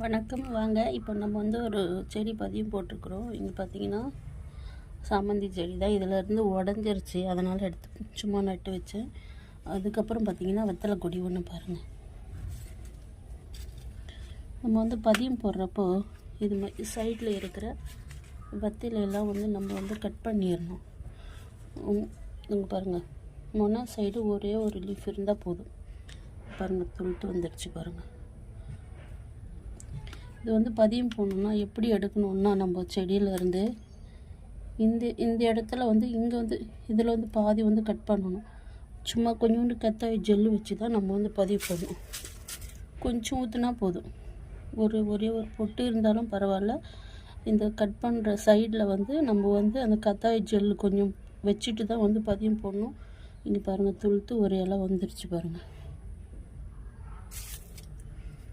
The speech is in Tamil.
வணக்கம். வாங்க இப்போ நம்ம வந்து ஒரு செடி பதியம் போட்டிருக்குறோம். இங்கே பார்த்தீங்கன்னா சாமந்தி செடி தான். இதிலேருந்து உடஞ்சிருச்சு, அதனால் எடுத்து சும்மா நட்டு வச்சேன். அதுக்கப்புறம் பார்த்தீங்கன்னா வெத்தலை கொடி ஒன்று பாருங்கள். நம்ம வந்து பதியம் போடுறப்போ இது மாதிரி சைடில் இருக்கிற வெத்திலையெல்லாம் வந்து நம்ம வந்து கட் பண்ணிடணும். இங்கே பாருங்கள், மொனா சைடு ஒரே ஒரு லீஃப் இருந்தால் போதும். பாருங்கள், துளுத்து வந்துடுச்சு பாருங்கள். இது வந்து பதியம் போடணுன்னா எப்படி எடுக்கணுன்னா, நம்ம செடியிலேருந்து இந்த இடத்துல வந்து இங்கே வந்து இதில் வந்து பாதி வந்து கட் பண்ணணும். சும்மா கொஞ்சோண்டு கத்தாழை ஜெல்லு வச்சு தான் நம்ம வந்து பதிவு போடணும். கொஞ்சம் ஊற்றுனா போதும். ஒரே ஒரு பொட்டு இருந்தாலும் பரவாயில்ல. இந்த கட் பண்ணுற சைடில் வந்து நம்ம வந்து அந்த கத்தாழை ஜெல்லு கொஞ்சம் வச்சுட்டு தான் வந்து பதியம் போடணும். இங்கே பாருங்கள், துளுத்து ஒரு இலை வந்துருச்சு பாருங்கள்.